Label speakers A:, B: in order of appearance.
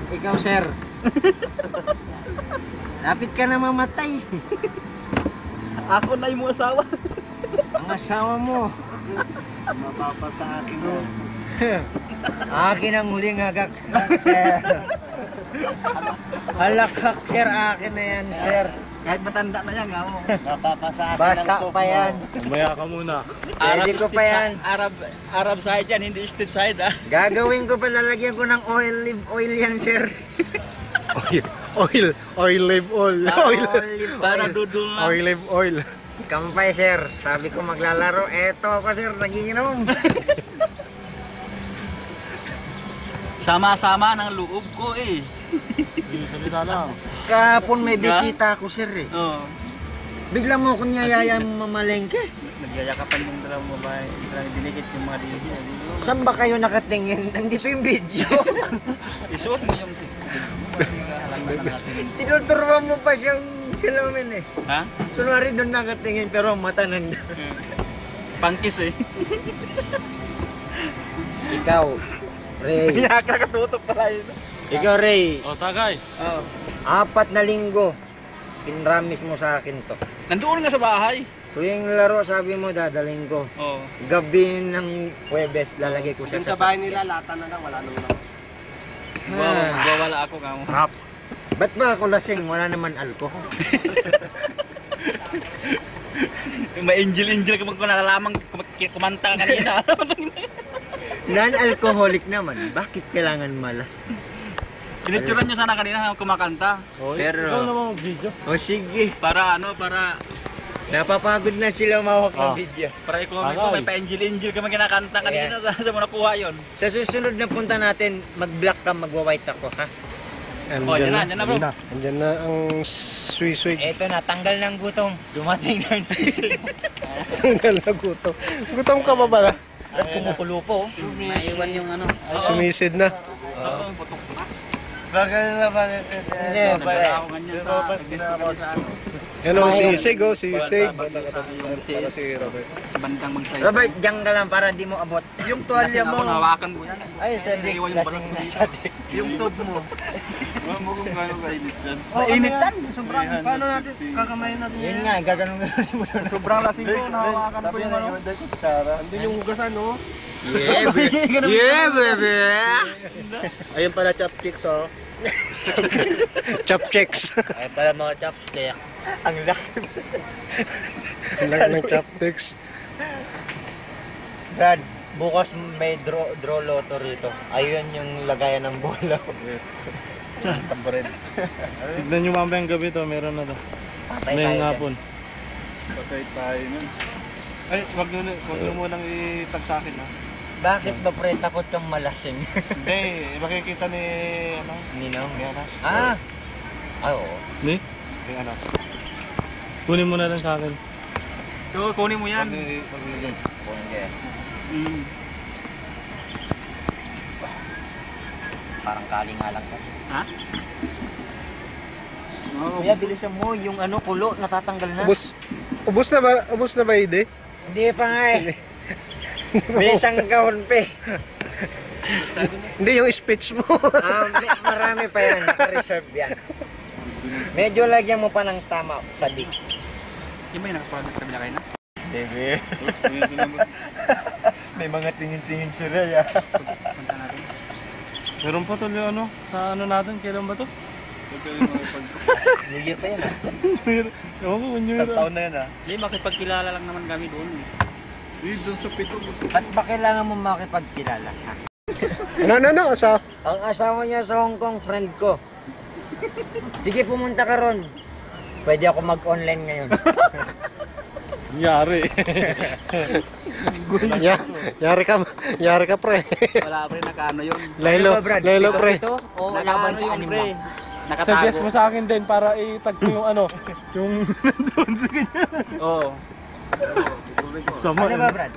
A: Ikaw, sir. Lapit ka na mamatay.
B: Ako na yung asawa.
A: Ang asawa mo.
C: Mapapa sa akin mo.
A: Akin ang huling hagak, sir. Halakhak, sir. Akin na yan, sir.
B: Kahit matanda na yan, mo.
C: Mapapa sa akin
A: Basa
C: ang
A: pa yan.
D: Umaya ka muna.
A: Pwede ko pa yan.
B: Arab side yan, hindi state side ah.
A: Gagawin ko pa, lalagyan ko ng oil yan, sir.
D: Oil live oil.
B: Para dudul lang.
D: Oil live oil.
A: Kampay, sir. Sabi ko maglalaro. Eto ako, sir. Nagiinom.
B: Sama-sama ng loob ko eh.
D: Salita lang.
A: Kahapon may bisita ako, sir, eh.
B: Oo.
A: Bigla mo akong niyayaya mamalengke.
B: Nagyayakapan yung dalawang babae. Dinikit yung mga dihil.
A: Saan ba kayo nakatingin? Nandito yung video.
B: Isuot mo yung
A: Tinuturuan mo pa siyang salamin, eh.
B: ha?
A: Kunwari doon nakatingin pero ang mata nandun.
B: Pangkis eh.
A: Ikaw, Ray.
B: Nakakatutok pala yun.
A: Ikaw, Ray.
D: O, tagay.
B: Oo.
A: 4 na linggo. Pinramis mo sa akin to.
B: Nandoon nga sa bahay.
A: Tuwing laro, sabi mo, dadaling ko.
B: Oo.
A: Gabi ng Huwebes, lalagay ko siya
C: Sa bahay nila, lata na lang, wala naman ako.
B: Wala ako nga mo.
A: Rap. Ba't ba ako lasing? Wala naman alcohol.
B: May angel ka nalalamang kumanta ka kanina.
A: Non-alcoholic naman. Bakit kailangan malas?
B: Pinituran nyo sana kanina kumakanta.
A: Pero,
D: Ikaw naman mag-video.
A: o sige.
B: Para
A: Napapagod na sila umawak ng video.
B: para i-comment ko may pa-angel ka kinakanta kanina sa mo nakuha yon.
A: Sa susunod na punta natin, mag-black ka, magwa-white ako, ha?
B: Andyan na bro.
D: Andyan na ang swiswig.
A: Eto na, tanggal ng gutom. Dumating na yung sisig.
D: Tanggal na gutom. Gutom ka ba ba?
B: Kumukulo po. Naiwan yung ano.
D: Sumisid na.
B: Oo, putok na.
C: Bakit na ba?
A: Hindi,
B: Wala ako ganyan sa
D: Hello, sisig oh, sisig.
B: si
D: Robert.
B: bandang magsayo.
A: Robert, diyan ka lang para di mo abot.
C: Yung tuwalya mo,
B: Hawakan mo yan.
A: Ay, sadik,
B: Iwan yung
A: lasing
B: balat.
A: na sadik.
C: yung tub mo. Wala mo kung gano'n ka init dyan.
B: Mainit yan.
C: Sobrang, paano natin, kakamayin natin
A: Yun nga, gaganon mo doon.
B: Sobrang lasing ko. Nahawakan ko yung ano.
C: Andun yung hugasan, no?
A: Yeah, baby! Yeah, baby!
C: Ayun pala chopsticks, oh.
D: Chop checks.
C: Ayun pala mga chopsticks.
A: Ang laki.
D: Ang laki ng chopsticks.
A: Brad, bukas may draw lotto rito. Ayun yung lagayan ng bola.
C: Tambarin.
D: Tignan nyo mamayang gabi to, meron na to.
A: Patay tayo
D: Ngayong
A: dyan.
D: hapon.
C: Patay tayo nun. Ay, wag nyo munang itag sa akin, ha?
A: Bakit ba pre, takot kang malasing?
C: Hindi, makikita ni, ano,
A: Ninong?
C: ni Anas.
A: Ah! Ay, oo.
D: Ni?
C: Ni Anas.
D: Kunin mo na lang sa akin.
B: So, kunin mo yan.
A: Sige, kunin ka yan.
B: Mm.
A: Parang kalingalang ka.
B: Ha?
A: Kuya, bilisan mo yung ano, kulo, natatanggal na.
D: Ubus na ba ide?
A: Hindi pa nga eh. May isang kahon pa eh.
D: Hindi, yung speech mo.
A: Marami pa yan, naka-reserve yan. Medyo lagyan mo pa ng tama, sadik.
B: Yung ba yung nakaproduct kami na kayo na?
A: Bebe. May mga tingin-tingin sila ya.
B: Punta natin.
D: Meron pa to, ano? Sa ano natin, kailan ba to?
A: New Year pa yan ah.
D: Ewan ko, kung
C: Isang taon na yan, ha?
B: Hindi, makipagkilala lang naman kami doon.
C: Doon sa pito.
A: Ba't ba kailangan mo makipagkilala? Ha?
D: Ano, sa?
A: Ang asawa niya sa Hong Kong, friend ko. Sige, pumunta ka ron. Pwede ako mag-online ngayon.
D: Yari. Yari ka pre.
B: Wala pre, nakaano yun.
D: Lelo,
A: Ano ba, Brad?
D: lelo
A: Ikaw
D: pre.
A: ito o laban sa
B: Nakaano yun,
A: anima?
B: pre. Nakatago.
D: Suggest mo sa akin din para itag ko yung ano, yung nandun sa ganyan.
B: Oo.
D: Sama.
A: Ano ba, Brad?